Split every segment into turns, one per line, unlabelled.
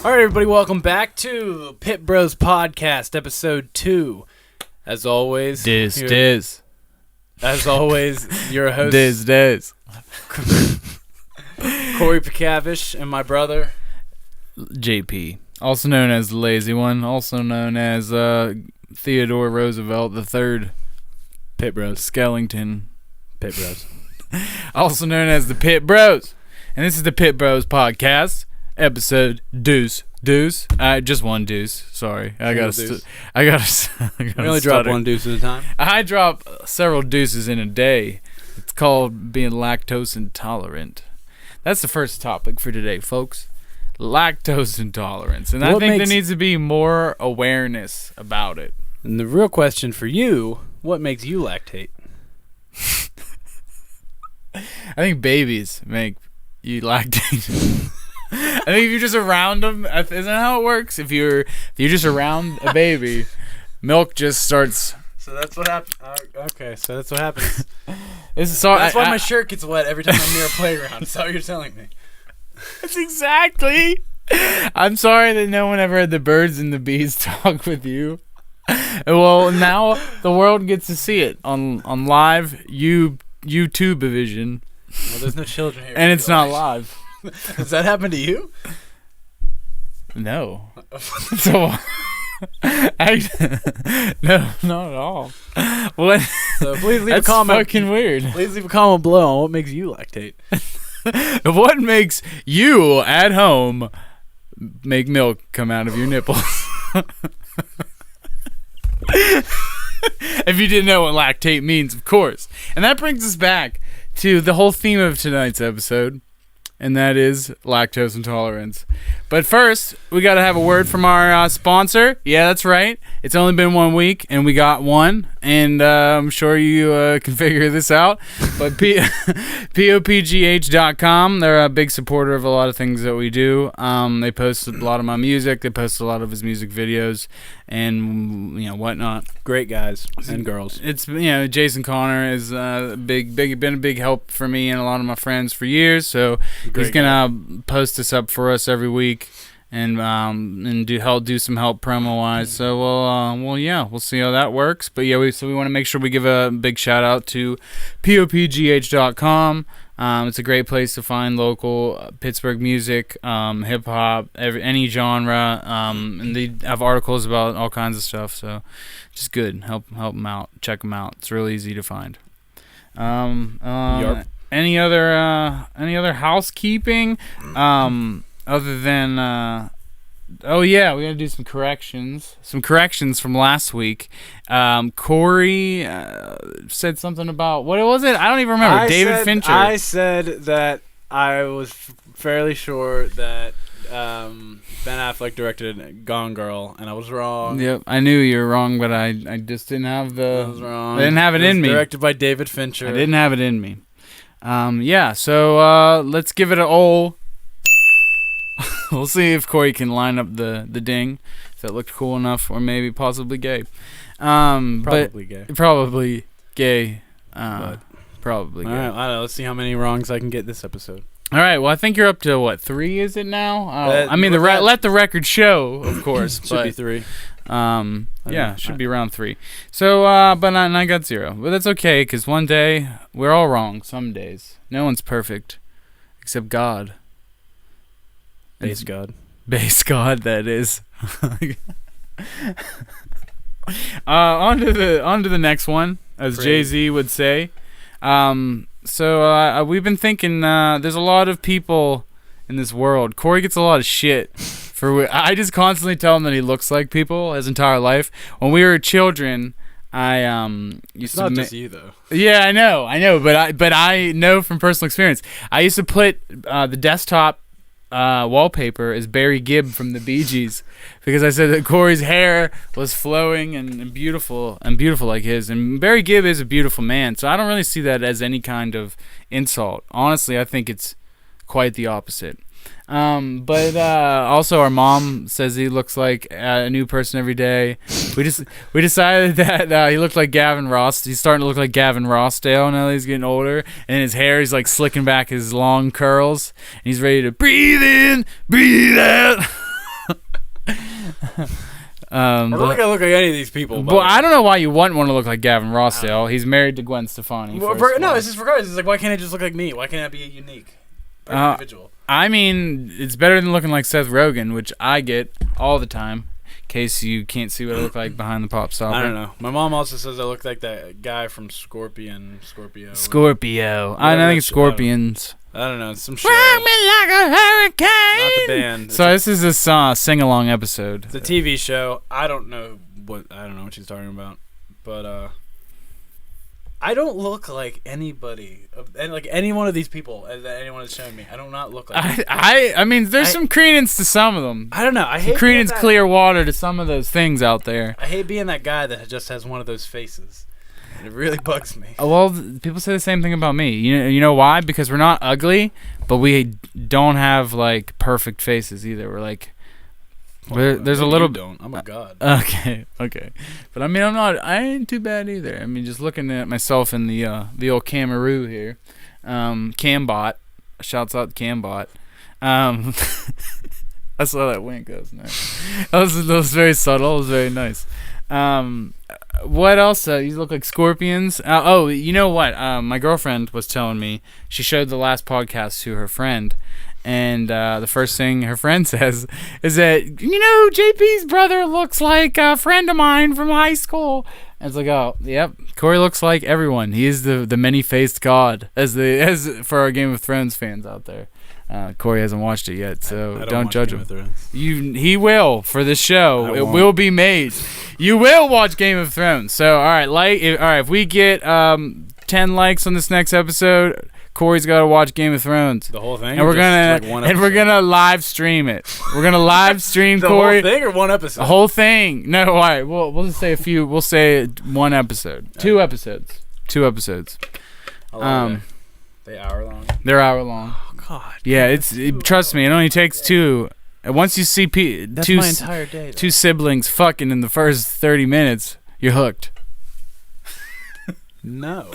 All right, everybody, welcome back to Pittbros Podcast, Episode 2. As always, As always, your host, Corey Pakavish, and my brother,
JP, also known as the Lazy One, also known as Theodore Roosevelt III,
Pittbros,
Skellington,
Pittbros,
also known as the Pittbros. And this is the Pittbros Podcast. Episode deuce. Just one deuce. Sorry, I gotta.
We only drop one deuce at a time.
I drop several deuces in a day. It's called being lactose intolerant. That's the first topic for today, folks. Lactose intolerance, and I think there needs to be more awareness about it.
And the real question for you: what makes you lactate?
I think babies make you lactate. I think if you're just around them, isn't that how it works? If you're just around a baby, milk just starts.
So that's what happens. Okay, so that's what happens.
That's
why my shirt gets wet every time I'm near a playground. That's how you're telling me.
That's exactly. I'm sorry that no one ever had the birds and the bees talk with you. Well, now the world gets to see it on live YouTube vision.
Well, there's no children here.
And it's not live.
Does that happen to you?
No. So, no, not at all. What?
So please leave
That's
a comment.
Fucking weird.
Please leave a comment below on what makes you lactate.
What makes you at home make milk come out of your nipples? If you didn't know what lactate means, of course. And that brings us back to the whole theme of tonight's episode. And that is lactose intolerance. But first, we got to have a word from our sponsor. Yeah, that's right. It's only been 1 week, and we got one. And I'm sure you can figure this out. But POPGH.com, they're a big supporter of a lot of things that we do. They post a lot of my music. They post a lot of his music videos and whatnot.
Great guys and girls.
It's Jason Connor is been a big help for me and a lot of my friends for years. So he's gonna post this up for us every week and do some help promo wise. So we'll see how that works. But yeah, we want to make sure we give a big shout out to POPGH.com. It's a great place to find local Pittsburgh music, hip hop, any genre, and they have articles about all kinds of stuff. So, just good. Help them out. Check them out. It's really easy to find. Any other housekeeping? Other than we gotta do some corrections. Some corrections from last week. Corey said something about what was it? I don't even remember. David Fincher.
I said that I was fairly sure that Ben Affleck directed Gone Girl, and I was wrong.
Yep, I knew you were wrong, but I just didn't have
I was wrong.
I didn't have it in me.
Directed by David Fincher.
I didn't have it in me. So let's give it an O. We'll see if Corey can line up the ding, if that looked cool enough, or maybe possibly gay.
Probably gay.
Probably gay. Probably gay.
All right, I don't know. Let's see how many wrongs I can get this episode.
All right. Well, I think you're up to what, 3? Is it now? Let the record show, of course.
Should be 3.
Should be around 3. So, but I got 0. But that's okay, because one day we're all wrong. Some days, no one's perfect, except God.
Base God,
that is. On to the next one, as Jay-Z would say. So we've been thinking. There's a lot of people in this world. Corey gets a lot of shit I just constantly tell him that he looks like people his entire life. When we were children, I used to.
It's not just you though.
Yeah, I know, but I know from personal experience. I used to put the desktop wallpaper is Barry Gibb from the Bee Gees, because I said that Corey's hair was flowing and beautiful like his, and Barry Gibb is a beautiful man, so I don't really see that as any kind of insult. Honestly, I think it's quite the opposite. But also our mom says he looks like a new person every day. We decided that he looked like Gavin Ross. He's starting to look like Gavin Rossdale now that he's getting older, and his hair, he's like slicking back his long curls, and he's ready to breathe in, breathe out.
I don't think I look like any of these people.
Well, I don't know why you wouldn't want to look like Gavin Rossdale. He's married to Gwen Stefani.
No, it's just regardless. It's like, why can't I just look like me? Why can't I be a unique individual?
I mean, it's better than looking like Seth Rogen, which I get all the time. In case you can't see what I look like behind the pop stopper.
I don't know. My mom also says I look like that guy from Scorpio.
I think it's Scorpions.
I don't know. It's some show.
Rock me like a hurricane.
Not the band.
So this is a sing-along episode.
It's a TV show. I don't know what she's talking about, but I don't look like anybody, like any one of these people that anyone has shown me. I do not look like.
I mean, there's some credence to some of them.
I don't know. I hate
credence, clear water to some of those things out there.
I hate being that guy that just has one of those faces. It really bugs me.
Well, people say the same thing about me. You know why? Because we're not ugly, but we don't have like perfect faces either. We're like, there's a little.
Don't. I'm a god.
Okay. But I mean, I ain't too bad either. I mean, just looking at myself in the old Camaroo here, Cambot. Shouts out to Cambot. I saw that wink. That was nice. That was very subtle. It was very nice. What else? You look like Scorpions. You know what? My girlfriend was telling me she showed the last podcast to her friend, and the first thing her friend says is that, JP's brother looks like a friend of mine from high school. And it's like, oh, yep, Corey looks like everyone. He is the many-faced god, as for our Game of Thrones fans out there. Corey hasn't watched it yet, so
I
don't judge
him.
He will for this show. It will be made. You will watch Game of Thrones. So all right, if we get 10 likes on this next episode, Corey's got to watch Game of Thrones.
The whole thing,
and we're gonna live stream it. We're gonna live stream
the
Corey.
The whole thing or one episode?
The whole thing. No, all right. We'll just say a few. We'll say one episode, 2 episodes, 2 episodes.
They hour long.
They're hour long.
God.
Yeah, trust me, it only takes 2. And once you see
that's my entire day,
two siblings fucking in the first 30 minutes, you're hooked.
No.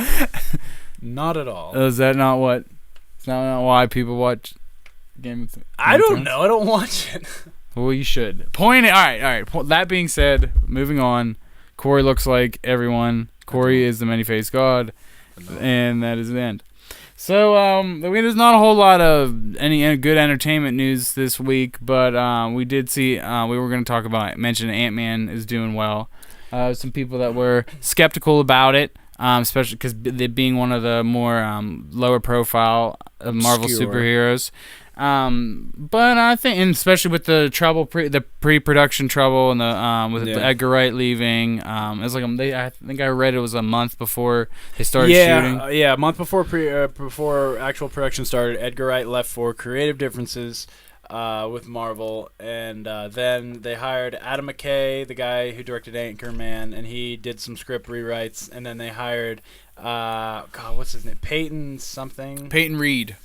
Not at all.
Is that not what? It's not why people watch Game of Thrones?
I don't know. I don't watch it.
Well, you should. All right. That being said, moving on. Corey looks like everyone. Corey is the many-faced god. And that is the end. So, there's not a whole lot of any good entertainment news this week, but we did see, we were going to mention Ant-Man is doing well. Some people that were skeptical about it, especially because it being one of the more lower profile Marvel superheroes. But I think, and especially with the trouble, the pre-production trouble, and the Edgar Wright leaving, it was like I think I read it was a month before they started shooting.
Yeah, a month before actual production started. Edgar Wright left for creative differences with Marvel, and then they hired Adam McKay, the guy who directed Anchorman, and he did some script rewrites, and then they hired what's his name? Peyton Reed.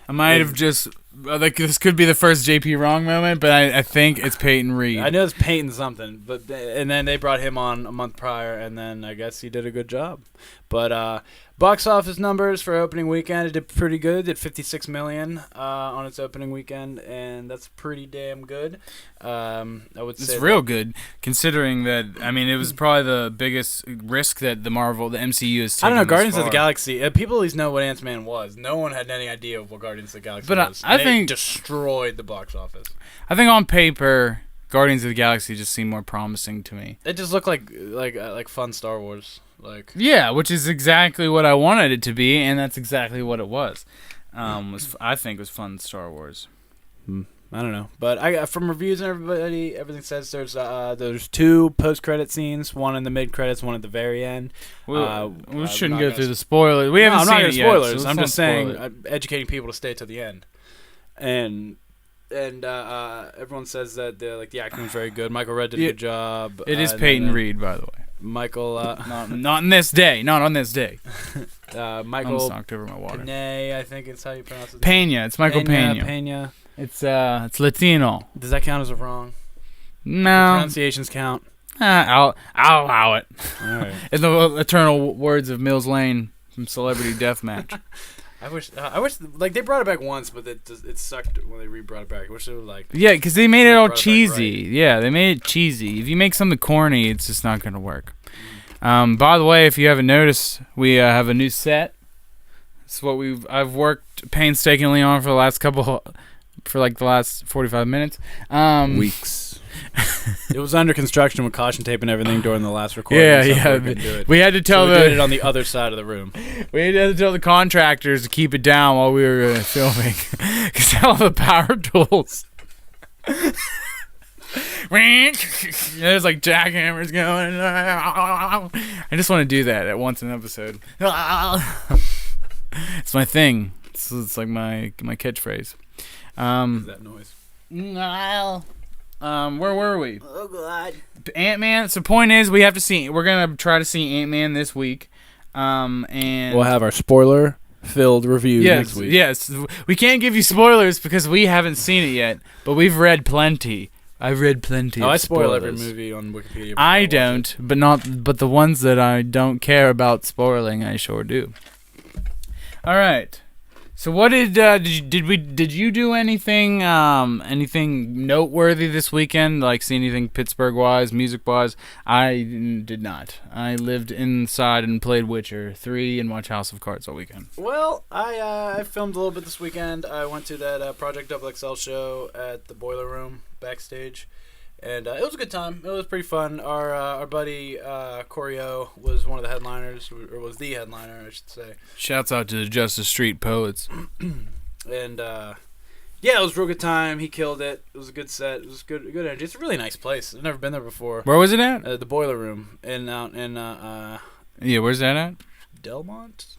I might have just this could be the first JP wrong moment, but I think it's Peyton Reed.
I know it's Peyton something, and then they brought him on a month prior, and then I guess he did a good job. But box office numbers for opening weekend, it did pretty good. It did $56 million on its opening weekend, and that's pretty damn good. I would say
it's real good, considering that. I mean, it was probably the biggest risk that the MCU has taken.
I don't know. Guardians of the Galaxy. People at least know what Ant-Man was. No one had any idea of what Guardians of the Galaxy was.
I think
destroyed the box office.
I think on paper, Guardians of the Galaxy just seemed more promising to me.
It just looked like fun Star Wars.
Yeah, which is exactly what I wanted it to be, and that's exactly what it was. I think it was fun Star Wars.
I don't know, but from reviews and everything says there's 2 post-credit scenes, one in the mid-credits, one at the very end.
We shouldn't go through the spoilers. We haven't seen it yet.
Spoilers. So I'm just saying, educating people to stay till the end, and everyone says that the acting was very good. Michael Redd did a good job.
It is Peyton Reed, by the way.
Michael,
not on this day. Not on this day.
Michael
almost knocked over my water.
Pena, I think it's how you pronounce it.
Pena. It's Michael Pena.
Pena.
It's Latino.
Does that count as a wrong?
No.
The pronunciations count.
I'll allow it.
All right.
In the eternal words of Mills Lane from Celebrity Deathmatch.
I wish like they brought it back once, but it sucked when they brought it back. I wish it was like
Yeah, because they made it all cheesy.
Right.
Yeah, they made it cheesy. If you make something corny, it's just not gonna work. By the way, if you haven't noticed, we have a new set. It's what I've worked painstakingly on for the last the last 45 minutes.
Weeks. It was under construction with caution tape and everything during the last recording.
Yeah. We had to tell
we did it on the other side of the room.
We had to tell the contractors to keep it down while we were filming, because all the power tools. There's like jackhammers going. I just want to do that at once an episode. It's my thing. It's like my catchphrase.
That noise.
Where were we?
Oh God.
Ant-Man. So point is, we're gonna try to see Ant-Man this week. And
we'll have our spoiler-filled review next week.
Yes. We can't give you spoilers because we haven't seen it yet, but we've read plenty. I've read plenty.
I
of
spoil
spoilers.
every movie on Wikipedia.
I don't, but the ones that I don't care about spoiling, I sure do. All right. So what did you do anything noteworthy this weekend? Like see anything Pittsburgh wise, music wise? I did not. I lived inside and played Witcher 3 and watched House of Cards all weekend.
Well, I filmed a little bit this weekend. I went to that Project XXL show at the Boiler Room backstage, and it was a good time. It was pretty fun. Our buddy Corio was one of the headliners, or was the headliner, I should say.
Shouts out to the Justice Street Poets.
And yeah, it was a real good time. He killed it. It was a good set. It was good energy. It's a really nice place. I've never been there before.
Where was it at?
The Boiler Room out in
Yeah, where's that at?
Dormont.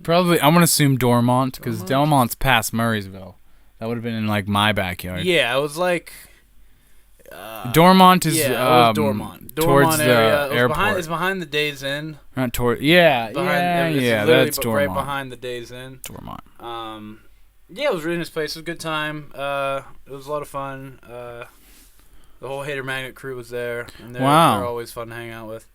Probably. I'm gonna assume Dormont because Delmont's past Murraysville. That would have been in like my backyard.
Yeah, it was like.
Dormont is
Dormont.
Towards
area.
the airport.
It's behind the Days Inn.
Not toward. Yeah. That's Dormont.
Right behind the Days Inn.
Dormont.
Yeah, it was a really nice place. It was a good time. It was a lot of fun. The whole Hater Magnet crew was there, and they're always fun to hang out with.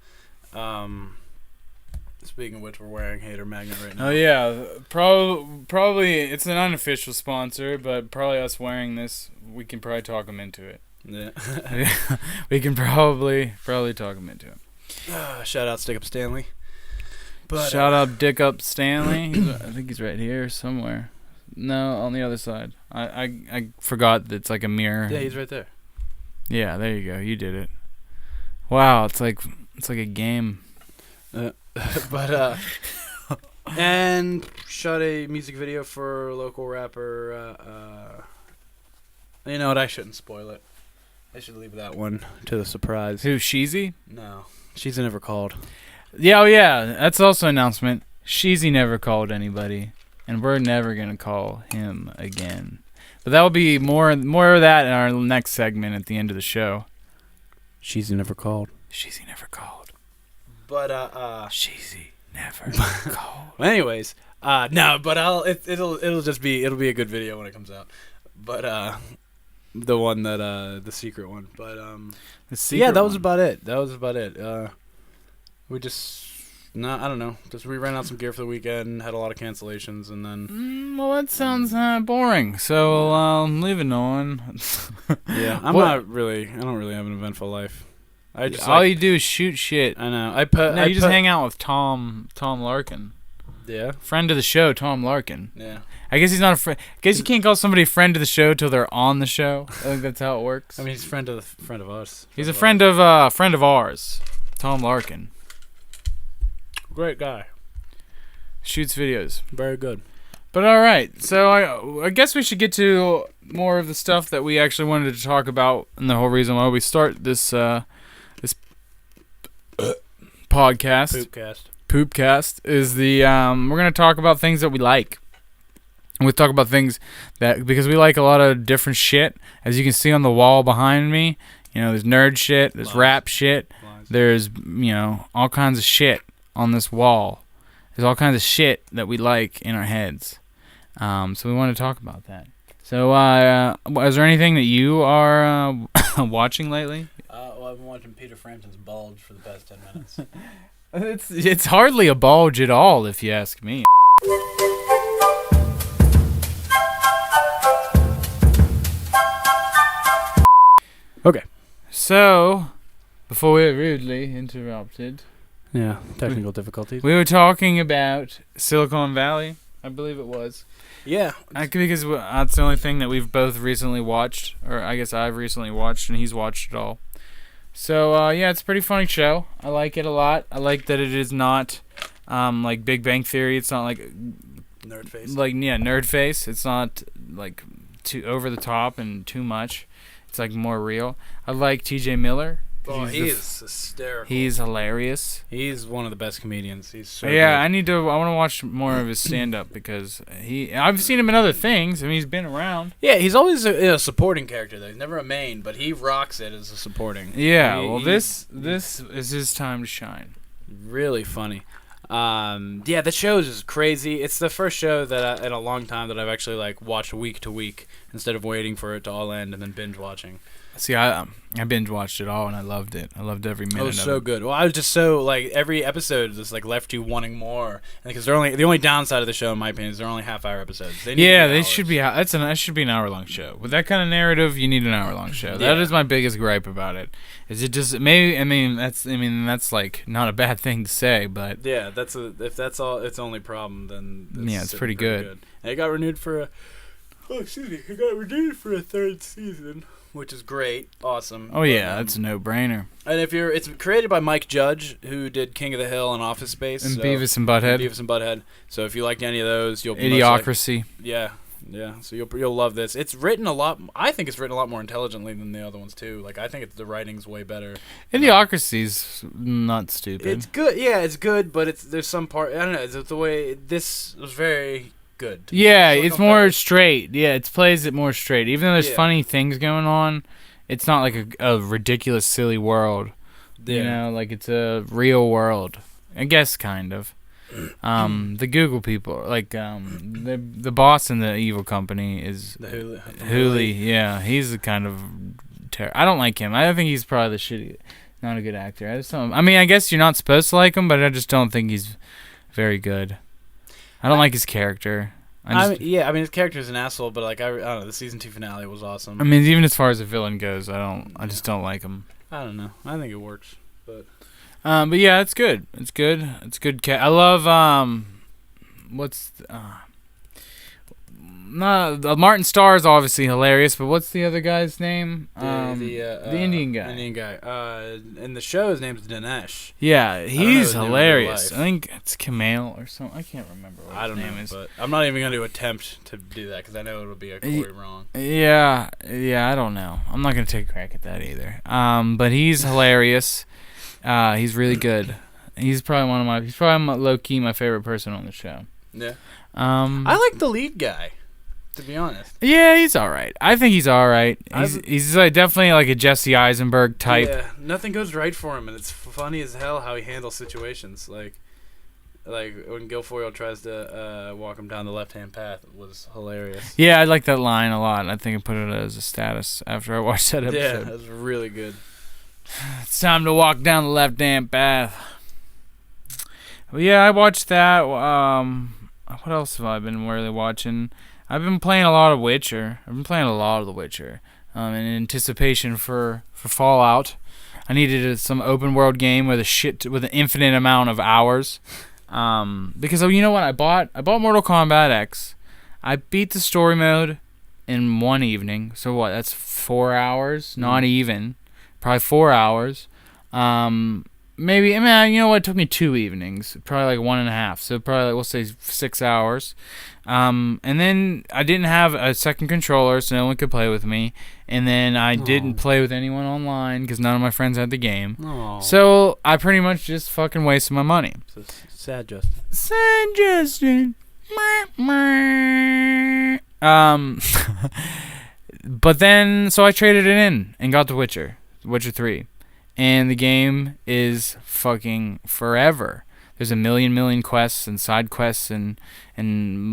Speaking of which, we're wearing Hater Magnet right now.
Oh yeah, probably it's an unofficial sponsor, but probably us wearing this, we can probably talk them into it.
Yeah.
We can probably talk him into it.
Shout out Stick Up Stanley.
Shout out Dick Up Stanley. I think he's right here somewhere. No, on the other side. I forgot that it's like a mirror.
Yeah, he's right there.
Yeah, there you go. You did it. Wow, it's like a game.
And shot a music video for a local rapper. You know what? I shouldn't spoil it. I should leave that one to the surprise.
Who, Sheezy?
No. Sheezy never called.
Yeah, that's also an announcement. Sheezy never called anybody, and we're never going to call him again. But that will be more of that in our next segment at the end of the show.
Sheezy never called.
Sheezy never called.
But,
Sheezy never called.
Well, anyways, no, but it'll be a good video when it comes out. But, the one that the secret one, but that was about it. We just I don't know, just we ran out some gear for the weekend, had a lot of cancellations, and then
well, that sounds boring, so moving on.
Yeah, I don't really have an eventful life. I just
all you do is shoot shit.
I know.
You just hang out with Tom Larkin.
Yeah,
friend of the show, Tom Larkin.
Yeah.
I guess he's not a friend. I guess you can't call somebody a friend of the show till they're on the show. I think that's how it works.
I mean, he's a friend of us.
He's a friend of ours, Tom Larkin.
Great guy.
Shoots videos.
Very good.
But all right, so I guess we should get to more of the stuff that we actually wanted to talk about, and the whole reason why we start this podcast. Poopcast is the we're gonna talk about things that we like. And we talk about things that, because we like a lot of different shit. As you can see on the wall behind me, there's nerd shit, there's rap shit, there's, all kinds of shit on this wall. There's all kinds of shit that we like in our heads. So we want to talk about that. So, is there anything that you are watching lately?
Well, I've been watching Peter Frampton's Bulge for the past 10 minutes.
It's hardly a bulge at all, if you ask me.
Okay.
So, before we were rudely interrupted,
Yeah, technical difficulties.
we were talking about Silicon Valley, I believe it was.
Yeah.
Because that's the only thing that we've both recently watched, or I guess I've recently watched, and he's watched it all. So, yeah, it's a pretty funny show. I like it a lot. I like that it is not like Big Bang Theory. It's not like
Nerd face.
nerd face. It's not like too over the top and too much. It's like more real. I like T.J. Miller.
Oh, he is hysterical.
He's hilarious.
He's one of the best comedians. He's so
Yeah,
good.
I want to watch more of his stand up because I've seen him in other things. I mean, he's been around.
Yeah, he's always a supporting character, though. He's never a main, but he rocks it as a supporting.
Yeah, this is his time to shine.
Really funny. Yeah, the show is just crazy. It's the first show that in a long time that I've actually like watched week to week instead of waiting for it to all end and then binge watching.
See, I binge watched it all and I loved it. I loved every minute.
It was
of
so
it.
good. Well, I was just so like every episode just like left you wanting more because the only downside of the show, in my opinion, is they're only half-hour episodes. They need to be
They
hours.
should be. That should be an hour-long show. With that kind of narrative, you need an hour-long show. That
Yeah.
is my biggest gripe about it. Is it just maybe? I mean, that's like not a bad thing to say, but
Yeah, if that's all its only problem, then
it's pretty good.
And it got renewed for a it got renewed for a third season, which is great, awesome.
oh yeah, that's a no-brainer.
And it's created by Mike Judge, who did King of the Hill and Office Space,
And
so-
Beavis and Butthead,
Beavis and Butthead. So if you liked any of those, you'll
Idiocracy.
yeah. So you'll love this. It's written a lot. I think it's written a lot more intelligently than the other ones too. Like I think the writing's way better.
Idiocracy's not stupid.
It's good. Yeah, it's good, but there's some part. I don't know. It's the way this was very good.
Yeah,
Silicon
it's more
Valley.
straight. Yeah, it plays it more straight. Even though there's
Yeah.
funny things going on, it's not like a ridiculous, silly world. You know, like it's a real world. I guess kind of. The Google people, like the boss in the evil company is
The
Hooli. Yeah, he's the kind of I don't like him. I think he's probably the shitty, not a good actor. I just don't. I mean, I guess you're not supposed to like him, but I just don't think he's very good. I don't like his character.
I mean, his character's an asshole, but like I don't know, the season 2 finale was awesome.
I mean, even as far as a villain goes, I just don't like him.
I don't know. I think it works, but
But yeah, it's good. It's good. It's good. I love Martin Starr is obviously hilarious, but what's the other guy's name? The Indian guy.
Indian guy. In the show, his name's Dinesh.
Yeah,
know
he's
his name in real
hilarious. I
life.
think it's Kamal or something. I can't remember what
I don't
his name
know,
is.
but I'm not even going to attempt to do that because I know it'll be a Corey wrong.
Yeah, I don't know. I'm not gonna take a crack at that either. But he's hilarious. He's really good. He's probably low key my favorite person on the show.
Yeah.
I
I like the lead guy, to be honest.
Yeah, he's all right. I think he's all right. He's like definitely like a Jesse Eisenberg type.
Yeah, nothing goes right for him, and it's funny as hell how he handles situations. Like when Guilfoyle tries to walk him down the left-hand path, it was hilarious.
Yeah, I like that line a lot. I think I put it as a status after I watched that
Yeah,
episode.
that was really good.
It's time to walk down the left-hand path. Well, yeah, I watched that. What else have I been really watching? I've been playing a lot of Witcher. I've been playing a lot of The Witcher. In anticipation for Fallout. I needed some open world game with an infinite amount of hours. Because you know what? I bought Mortal Kombat X. I beat the story mode in one evening. So what? That's 4 hours. Not even. Probably 4 hours. Maybe, I mean, you know what? It took me 2 evenings. Probably like 1.5. So probably, like, we'll say 6 hours. And then I didn't have a second controller, so no one could play with me. And then I didn't play with anyone online because none of my friends had the game.
Aww.
So I pretty much just fucking wasted my money.
So sad, Justin.
Sad Justin. But then, so I traded it in and got The Witcher 3. And the game is fucking forever. There's a million quests and side quests and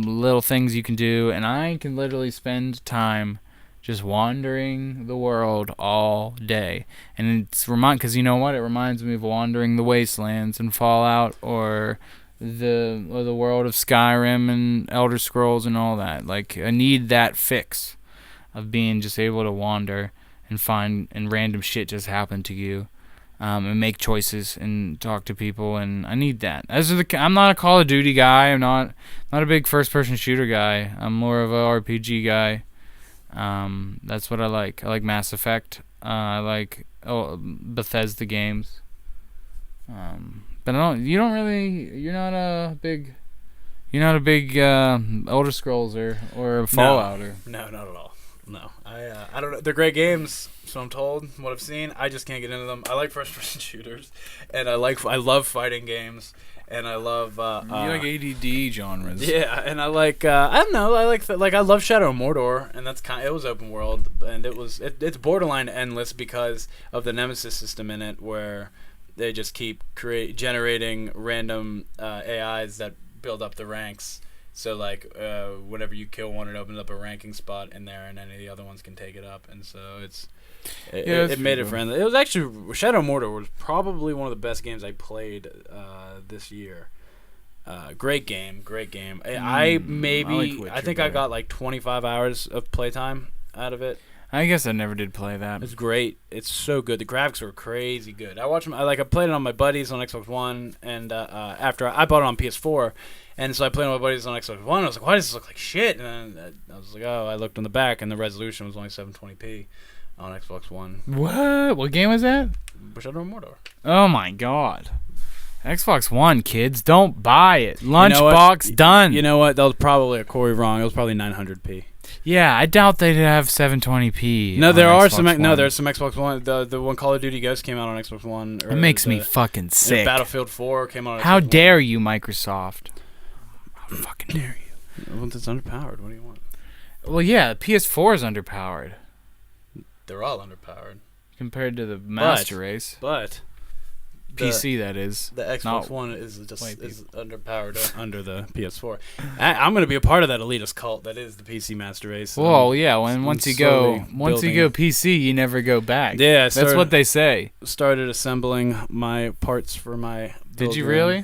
little things you can do. And I can literally spend time just wandering the world all day. And it's because you know what? It reminds me of wandering the wastelands and Fallout or the world of Skyrim and Elder Scrolls and all that. Like, I need that fix of being just able to wander and random shit just happen to you, and make choices and talk to people, and I need that. I'm not a Call of Duty guy. I'm not a big first-person shooter guy. I'm more of a RPG guy. That's what I like. I like Mass Effect. I like Bethesda games. But you're not a big Elder Scrolls or Fallout or.
No, not at all. No, I don't know. They're great games, so I'm told. What I've seen, I just can't get into them. I like first-person shooters, and I love fighting games, and I love.
You like ADD genres.
Yeah, and I like. I don't know. I love Shadow of Mordor, and it was open world, and it's borderline endless because of the Nemesis system in it, where they just keep generating random AIs that build up the ranks. So, whenever you kill one, it opens up a ranking spot in there, and any of the other ones can take it up. And so it made it friendly. It was actually, Shadow of Mordor was probably one of the best games I played this year. Great game. I think I got like 25 hours of playtime out of it.
I guess I never did play that.
It's great. It's so good. The graphics were crazy good. I watched them. I played it on my buddies on Xbox One, and after I bought it on PS4, and so I played with my buddies on Xbox One. I was like, "Why does this look like shit?" And I was like, "Oh." I looked on the back, and the resolution was only 720p on Xbox One.
What game was that?
Shadow of Mordor.
Oh my god. Xbox One, kids, don't buy it. Lunchbox done.
You know what? That was probably a Corey wrong. It was probably 900p.
Yeah, I doubt they'd have 720p.
No, there's some Xbox One. The one Call of Duty Ghost came out on Xbox One.
It makes me fucking sick.
Battlefield 4 came out on
How
Xbox
dare
One.
you, Microsoft? How fucking dare you?
Well, it's underpowered. What do you want?
Well, yeah, PS4 is underpowered.
They're all underpowered.
Compared to the Master Race.
But
PC, that is.
The Xbox One is underpowered under the PS4. I'm going to be a part of that elitist cult that is the PC Master Race.
Well, yeah. Once you go PC, you never go back.
Yeah,
that's what they say.
Started assembling my parts for my.
Did you really?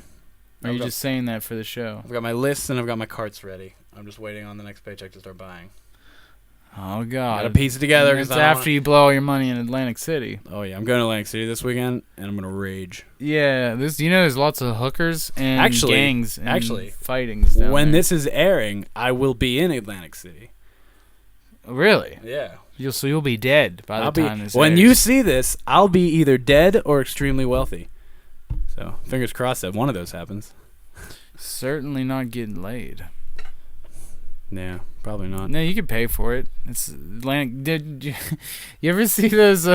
Or are you just saying that for the show?
I've got my lists and I've got my carts ready. I'm just waiting on the next paycheck to start buying.
Oh God!
Gotta piece it together.
It's after you blow all your money in Atlantic City.
Oh yeah, I'm going to Atlantic City this weekend, and I'm gonna rage.
Yeah, there's lots of hookers and gangs and fightings.
When this is airing, I will be in Atlantic City.
Really?
Yeah.
You'll be dead by the time this airs.
When you see this, I'll be either dead or extremely wealthy. So fingers crossed that one of those happens.
Certainly not getting laid.
Yeah, probably not.
No, you can pay for it. It's Atlantic. Did you ever see those?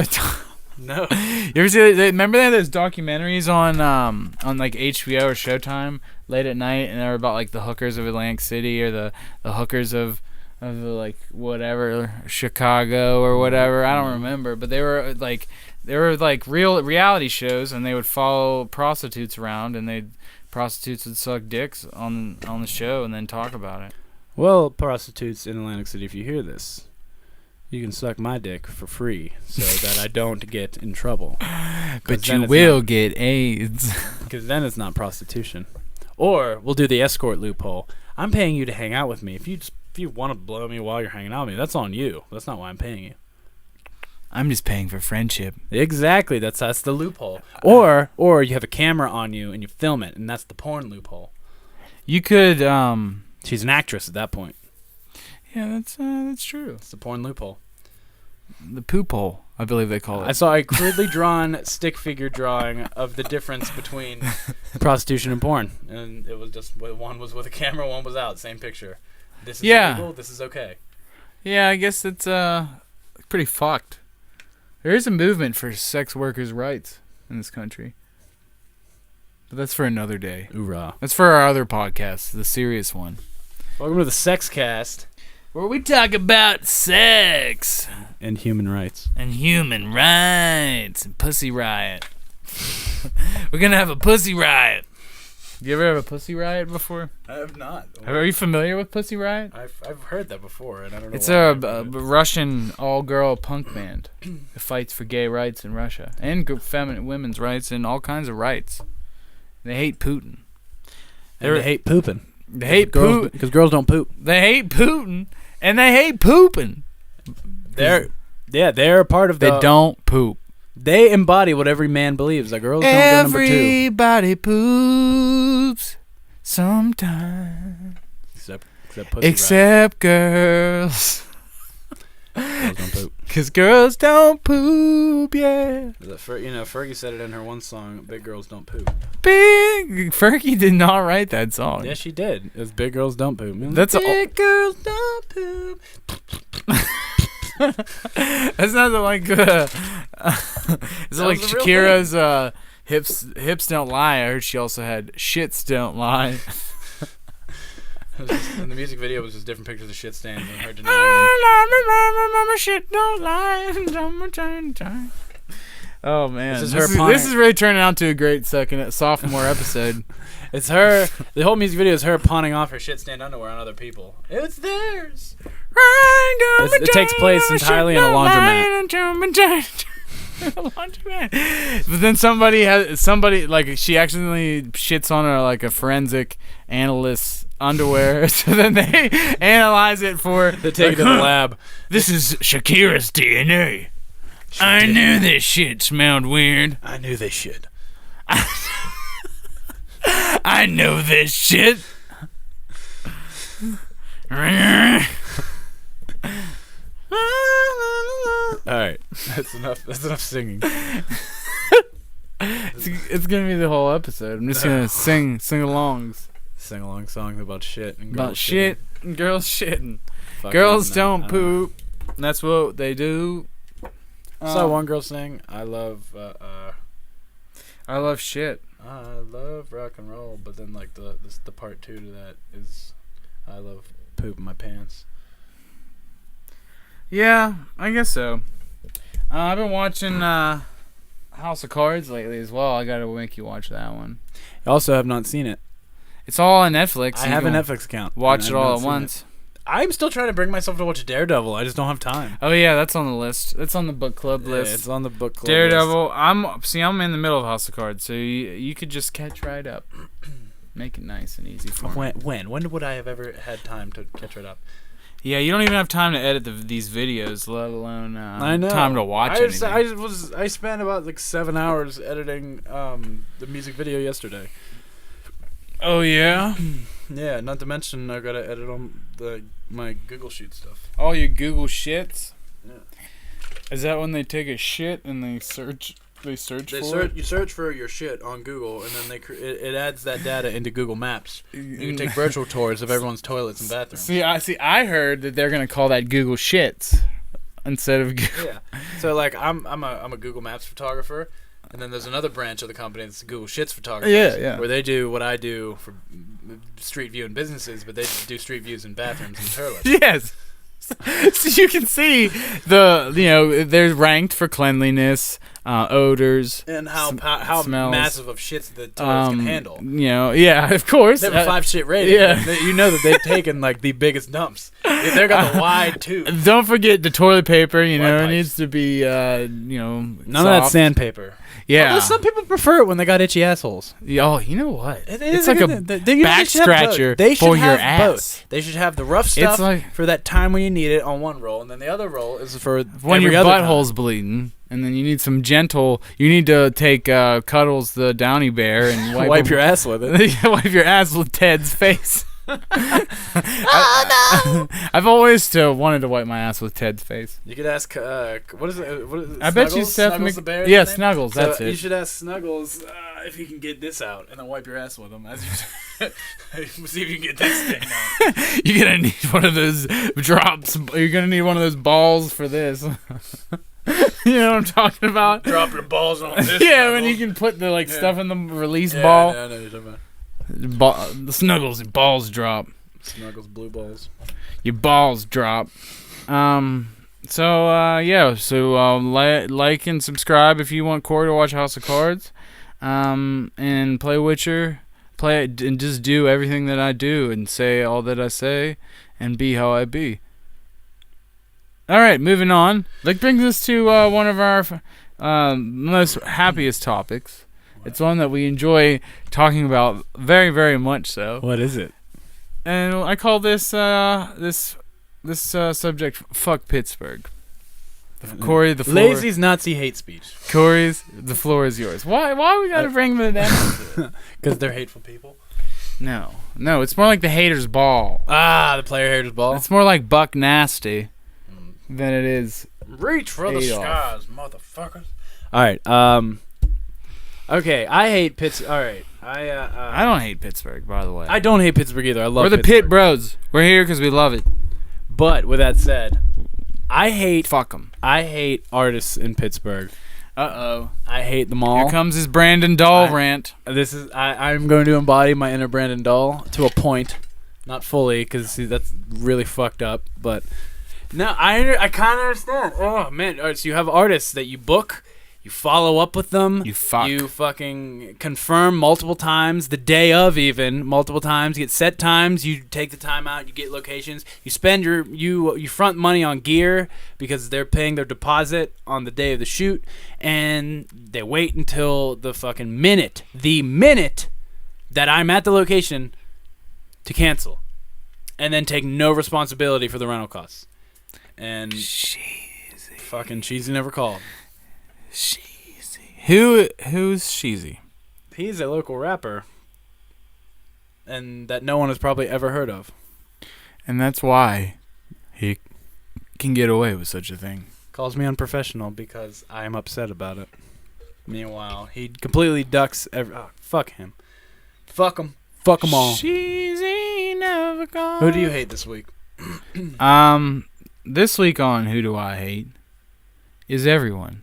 No.
You ever see? Remember they had those documentaries on like HBO or Showtime late at night, and they were about like the hookers of Atlantic City or the hookers of like whatever Chicago or whatever. I don't remember, but they were like real reality shows, and they would follow prostitutes around, and prostitutes would suck dicks on the show and then talk about it.
Well, prostitutes in Atlantic City, if you hear this, you can suck my dick for free so that I don't get in trouble.
But you will get AIDS.
Because then it's not prostitution. Or we'll do the escort loophole. I'm paying you to hang out with me. If you want to blow me while you're hanging out with me, that's on you. That's not why I'm paying you.
I'm just paying for friendship.
Exactly. That's the loophole. Or you have a camera on you and you film it, and that's the porn loophole.
You could
She's an actress at that point.
Yeah, that's true.
It's the porn loophole.
The poop hole, I believe they call it.
I saw a crudely drawn stick figure drawing of the difference between prostitution and porn, and it was just one was with a camera, one was out. Same picture. This is illegal. This is okay.
Yeah, I guess it's pretty fucked. There is a movement for sex workers' rights in this country. But that's for another day.
Hoorah.
That's for our other podcast, the serious one.
Welcome to the Sex Cast,
where we talk about sex
and human rights.
And human rights and pussy riot. We're gonna have a pussy riot. You ever have a pussy riot before?
I have not.
Are you familiar with Pussy Riot?
I've heard that before, and I don't know.
It's a Russian all-girl punk band that fights for gay rights in Russia and women's rights and all kinds of rights. They hate Putin.
They hate pooping.
They hate Putin
because girls don't poop.
They hate Putin and they hate pooping.
Yeah, they're a part of
They don't poop.
They embody what every man believes. Like girls don't go number 2.
Everybody poops sometimes.
Except
Girls.
Girls don't poop.
Because girls don't poop, yeah.
Fergie said it in her one song, Big Girls Don't Poop.
Fergie did not write that song.
Yeah, she did. It was Big Girls Don't Poop.
That's
Big Girls Don't Poop.
That's not like is it like Shakira's hips don't lie? I heard she also had shits don't lie.
And the music video was just different pictures of shit stands and her denying them.
Shit don't lie. Oh man,
This
is really turning out to a great sophomore episode.
It's her. The whole music video is her pawning off her shit stand underwear on other people. It's theirs. It takes place entirely in a laundromat.
But then somebody like she accidentally shits on a forensic analyst's underwear, so then they analyze it
They take it to the lab.
This is Shakira's DNA. I knew this shit smelled weird.
I knew this shit.
I know this shit.
All right, that's enough. That's enough singing.
It's gonna be the whole episode. I'm just gonna sing alongs.
Sing along songs about shit and
About
girls
shit and girls shitting.
Fucking
Girls don't poop. That's what they do.
Saw one girl sing, I love
shit.
I love rock and roll, but then like the part 2 to that is I love poop in my pants.
Yeah, I guess so. I've been watching House of Cards lately as well. I gotta make you watch that one.
I also have not seen it.
It's all on Netflix.
I have a Netflix account.
Watch it all at once.
I'm still trying to bring myself to watch Daredevil. I just don't have time.
Oh yeah, that's on the list. It's on the book club list.
It's on the book club
Daredevil.
list.
I'm in the middle of House of Cards, so you could just catch right up. Make it nice and easy for me.
When would I have ever had time to catch right up?
Yeah, you don't even have time to edit these videos, let alone
I know.
time to watch it.
I spent about like 7 hours editing the music video yesterday.
Oh yeah.
Yeah, not to mention I gotta edit on my Google Sheet stuff.
All your Google shits.
Yeah.
Is that when they take a shit and they search? You
search for your shit on Google, and then it adds that data into Google Maps. You can take virtual tours of everyone's toilets and bathrooms.
I heard that they're gonna call that Google Shits instead of Google.
Yeah. So like I'm a Google Maps photographer, and then there's another branch of the company that's Google Shits photographers.
Yeah.
Where they do what I do for street view in businesses, but they do street views in bathrooms and toilets.
Yes. So you can see they're ranked for cleanliness, odors,
and how
smells.
massive of shits the toilets can handle.
Yeah, of course.
They have a 5 shit rating.
Yeah.
You know that they've taken like the biggest dumps. They've got the wide tube.
Don't forget the toilet paper. It
pipes.
needs to be
none
soft.
of that sandpaper.
Yeah.
Although some people prefer it when they got itchy assholes.
Oh, you know what?
It's
like a back scratcher for your ass.
Both. They should have the rough stuff for that time when you need it on one roll, and then the other roll is for
when your butthole's bleeding, and then you need some gentle. You need to take Cuddles the Downy Bear and
wipe your ass with it.
Wipe your ass with Ted's face. I've always wanted to wipe my ass with Ted's face.
You could ask, what is it?
I bet you Seth
Snuggles the bear.
Yeah, Snuggles. That's it.
You should ask Snuggles if he can get this out, and then wipe your ass with him. As you see if you can get this thing out.
You're gonna need one of those drops. You're gonna need one of those balls for this. You know what I'm talking about?
Drop your balls on this.
Yeah, when you can put the stuff in the release ball.
Yeah, I know what you're talking about.
The Snuggles and balls drop.
Snuggles blue balls.
Your balls drop. So like and subscribe if you want Corey to watch House of Cards. And play Witcher. Play it and just do everything that I do and say all that I say and be how I be. All right, moving on. That brings us to one of our most happiest topics. It's one that we enjoy talking about very, very much so.
What is it?
And I call this subject "Fuck Pittsburgh." Corey, the floor.
Lazy's Nazi hate speech.
Corey's, the floor is yours. Why we gotta bring them down?
Because they're hateful people.
No, it's more like the hater's ball.
The player hater's ball.
It's more like Buck Nasty than it is.
Reach for the
Adolf.
skies, motherfuckers. All right. Okay, I hate Pittsburgh. All right.
I don't hate Pittsburgh, by the way.
I don't hate Pittsburgh either. I love
We're the
Pittsburgh.
Pittbros. We're here because we love it.
But with that said,
Fuck them.
I hate artists in Pittsburgh.
Uh-oh.
I hate them all.
Here comes his Brandon Dahl rant.
I'm going to embody my inner Brandon Dahl to a point, not fully, because that's really fucked up. But no, I kind of understand. Oh man, all right, so you have artists that you book, you follow up with them, you fucking confirm multiple times, the day of even multiple times. You get set times, you take the time out, you get locations, you spend you front money on gear because they're paying their deposit on the day of the shoot, and they wait until the fucking minute that I'm at the location to cancel, and then take no responsibility for the rental costs. And fucking Cheesy never called.
Sheezy. Who's Sheezy?
He's a local rapper, and that no one has probably ever heard of.
And that's why he can get away with such a thing.
Calls me unprofessional because I am upset about it. Meanwhile, he completely ducks fuck him. Fuck him. Fuck them all.
Sheezy never gone.
Who do you hate this week?
This week on Who Do I Hate is everyone.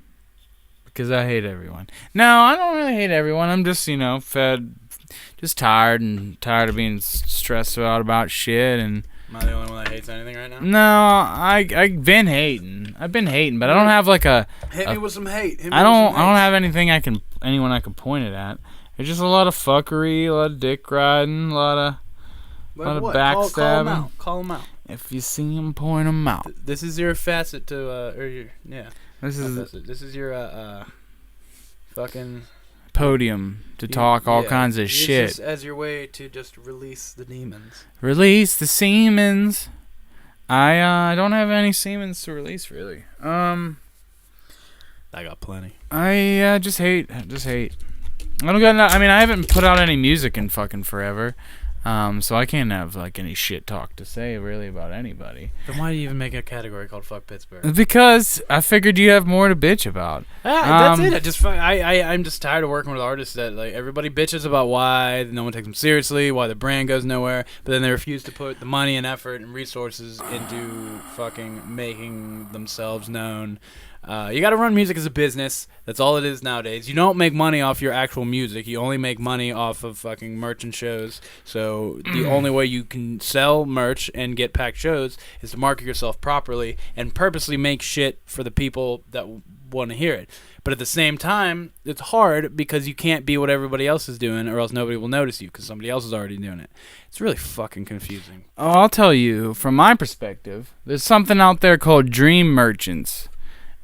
Because I hate everyone. No, I don't really hate everyone. I'm just, just tired of being stressed out about shit. And
am I the only one that hates anything right now?
No, I've been hating. But I don't have like a.
Hit me with some hate.
I don't have anything anyone I can point it at. It's just a lot of fuckery, a lot of dick riding, a lot of backstabbing.
Call him out.
If you see him, point him out.
This is your facet to
This
is your fucking
podium to talk all kinds of shit.
Just as your way to just release the demons.
Release the Siemens. I don't have any Siemens to release really. I
got plenty.
I just hate. I don't got. I haven't put out any music in fucking forever. So I can't have like any shit talk to say really about anybody.
Then why do you even make a category called "Fuck Pittsburgh"?
Because I figured you have more to bitch about.
That's it. I'm just tired of working with artists that like everybody bitches about why no one takes them seriously, why the brand goes nowhere, but then they refuse to put the money and effort and resources into fucking making themselves known. You got to run music as a business. That's all it is nowadays. You don't make money off your actual music. You only make money off of fucking merch and shows. So the only way you can sell merch and get packed shows is to market yourself properly and purposely make shit for the people that want to hear it. But at the same time, it's hard because you can't be what everybody else is doing or else nobody will notice you because somebody else is already doing it. It's really fucking confusing.
Oh, I'll tell you, from my perspective, there's something out there called dream merchants.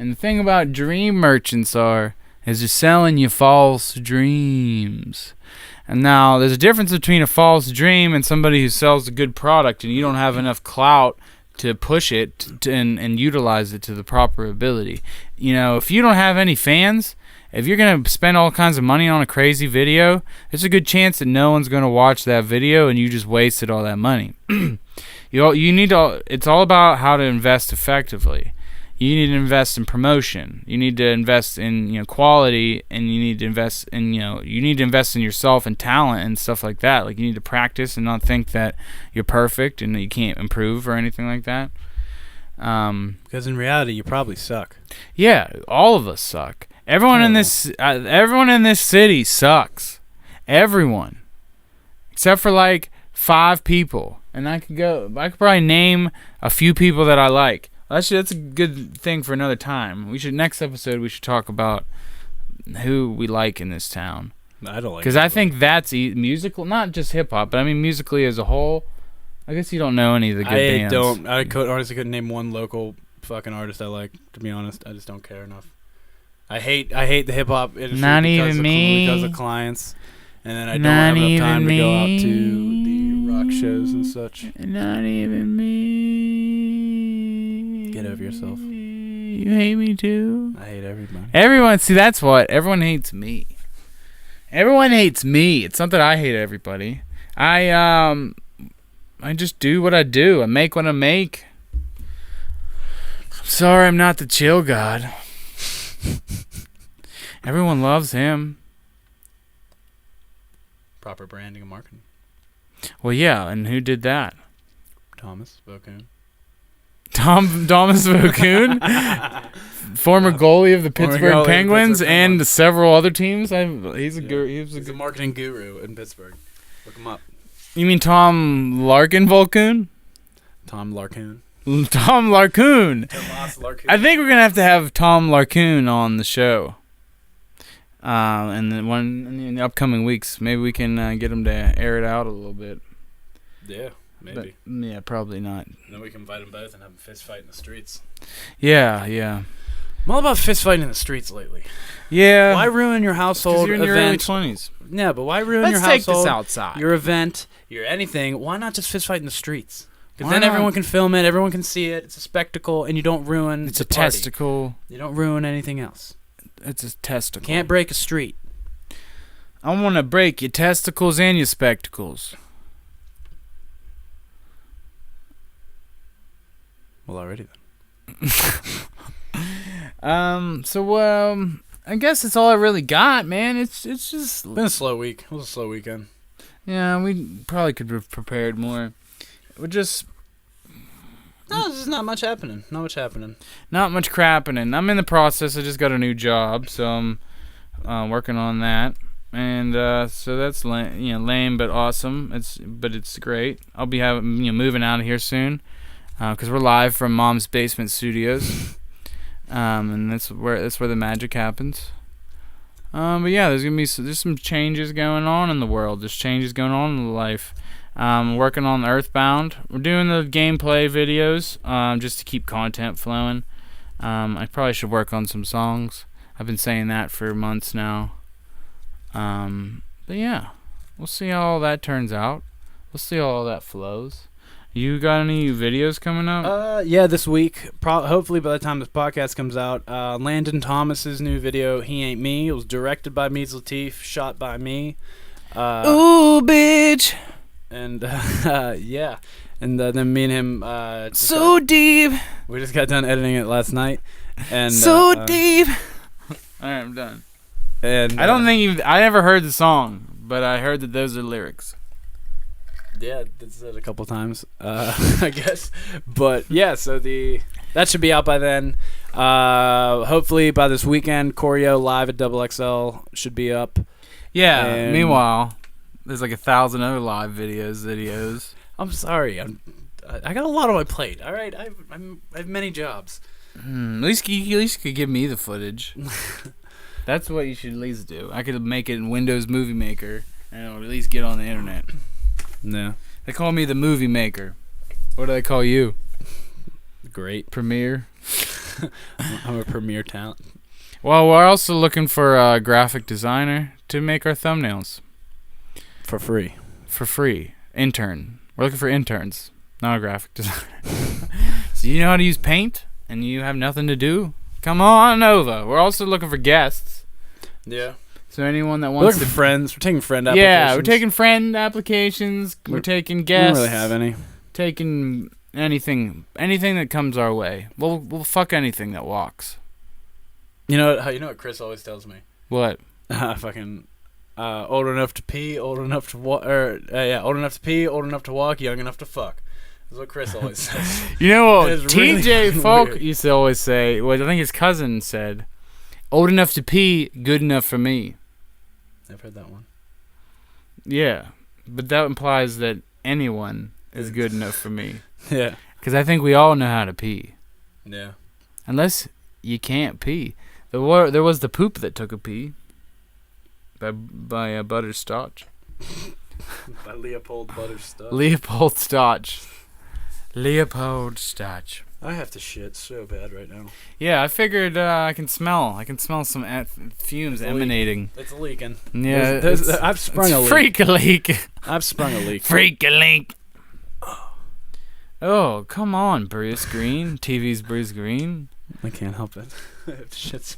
And the thing about dream merchants is they're selling you false dreams. And now there's a difference between a false dream and somebody who sells a good product and you don't have enough clout to push it and utilize it to the proper ability. If you don't have any fans, if you're going to spend all kinds of money on a crazy video, there's a good chance that no one's going to watch that video and you just wasted all that money. It's all about how to invest effectively. You need to invest in promotion. You need to invest in quality, and you need to invest in yourself and talent and stuff like that. Like you need to practice and not think that you're perfect and that you can't improve or anything like that.
Because in reality, you probably suck.
Yeah, all of us suck. Everyone in this city sucks. Everyone, except for like 5 people, and I could probably name a few people that I like. Actually, that's a good thing for another time. Next episode we should talk about who we like in this town.
I don't like.
Because I think that's musical, not just hip hop, but musically as a whole. I guess you don't know any of the good bands.
I honestly couldn't name one local fucking artist I like. To be honest, I just don't care enough. I hate the hip hop industry because of clients, and then I don't have enough time to go out to the rock shows and such.
Not even me.
Get over yourself.
You hate me too.
I hate everybody.
Everyone, see, that's what everyone hates me. Everyone hates me. It's not that I hate everybody. I just do what I do. I make what I make. I'm sorry, I'm not the chill god. Everyone loves him.
Proper branding and marketing.
Well, yeah, and who did that?
Thomas Vokoun.
Thomas Vokoun, former goalie of the Pittsburgh Penguins and several other teams. He's a
marketing guru in Pittsburgh. Look him up.
You mean Tom Larkin Volkoun?
Tom Larkoon.
Tom Larkoon.
Tomas Larkoon.
I think we're gonna have Tom Larkoon on the show. And then in the upcoming weeks, maybe we can get him to air it out a little bit.
Yeah, maybe.
But, yeah, probably not.
And then we can invite them both and have a fist fight in the streets.
Yeah.
I'm all about fist fighting in the streets lately.
Yeah.
Why ruin your household
you're in your
event?
early 20s.
Yeah, but why ruin your
Let's take
household,
this outside.
your event, your anything? Why not just fist fight in the streets? Because
Why
then
not?
everyone can film it, everyone can see it. It's a spectacle, and you don't ruin
It's
the
a
party.
testicle.
You don't ruin anything else.
It's a testicle.
Can't break a street.
I want to break your testicles and your spectacles.
Well, already
then. I guess that's all I really got, man. It's just
been a slow week. It was a slow weekend.
Yeah, we probably could have prepared more. We're just
No, there's just not much happening. Not much happening.
not much crapping. I'm in the process. I just got a new job, so I'm working on that. And so that's lame but awesome. It's great. I'll be moving out of here soon, because we're live from Mom's Basement Studios, and that's where the magic happens. But yeah, there's some changes going on in the world. There's changes going on in life. Working on Earthbound. We're doing the gameplay videos just to keep content flowing. I probably should work on some songs. I've been saying that for months now. But yeah, we'll see how all that turns out. We'll see how all that flows. You got any videos coming up?
Yeah, this week. Hopefully by the time this podcast comes out, Landon Thomas's new video, He Ain't Me. It was directed by Meez Latif, shot by me.
Ooh, bitch.
And yeah, and then me and him.
So deep.
We just got done editing it last night, and
So deep. All right, I'm done.
And
I don't think I never heard the song, but I heard that those are lyrics.
Yeah, that's it a couple times, I guess. But yeah, so that should be out by then. Hopefully by this weekend, Choreo live at Double XL should be up.
Yeah.
And
Meanwhile, there's like 1,000 other live videos.
I'm sorry, I got a lot on my plate. All right, I have many jobs.
At least you could give me the footage. That's what you should at least do. I could make it in Windows Movie Maker, and it'll at least get on the internet.
No.
They call me the movie maker. What do they call you?
Great.
Premiere?
I'm a premiere talent.
Well, we're also looking for a graphic designer to make our thumbnails.
For free.
For free. Intern. We're looking for interns, not a graphic designer. So you know how to use Paint, and you have nothing to do? Come on over. We're also looking for guests.
Yeah.
So anyone that
We're
wants
looking
to...
for friends. We're taking friend applications.
Yeah, we're taking friend applications. We're taking guests.
We don't really have any.
Taking anything that comes our way. We'll fuck anything that walks.
You know what Chris always tells me?
What?
Fucking old enough to pee, old enough to walk, old enough to pee, old enough to walk, young enough to fuck. That's what Chris always says.
You know what
It's
TJ
really
Falk
weird.
used to always say? Well, I think his cousin said, "Old enough to pee, good enough for me."
I've heard that one.
Yeah, but that implies that anyone is good enough for me.
Yeah.
Because I think we all know how to pee.
Yeah.
Unless you can't pee. There was the poop that took a pee. By Butterscotch.
By Leopold Butterscotch.
Leopold Stotch. Leopold Stotch.
I have to shit so bad right now.
Yeah, I figured I can smell some fumes emanating.
It's leaking.
Yeah,
I've sprung a leak.
Freak a leak.
I've sprung a leak.
Freak a leak. Oh, come on, Bruce Green. TV's Bruce Green.
I can't help it. Shit's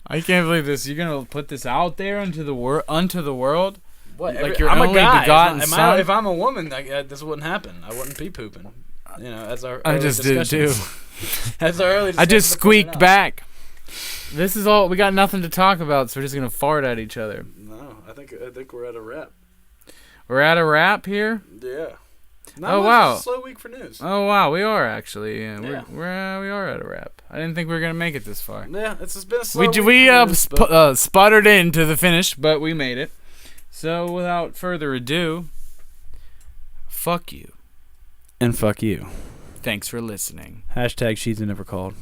I can't believe this. You're gonna put this out there unto the world.
What?
Like your
I'm
only
a guy.
begotten son?
If I'm a woman, this wouldn't happen. I wouldn't be pooping. You know, as our
I
early
just did too.
As our early
I just
discussions pointed
squeaked
out.
back. This is all. We got nothing to talk about, so we're just gonna fart at each other.
No, I think we're at a wrap.
We're at a wrap here.
Yeah.
Oh, wow.
It's a slow week for news.
Oh wow, we are actually. Yeah,
Yeah.
we are at a wrap. I didn't think we were gonna make it this far.
Yeah, it's been a slow
We
week
we
for news, but-
sputtered into the finish, but we made it. So without further ado, fuck you.
And fuck you.
Thanks for listening.
Hashtag she's never called.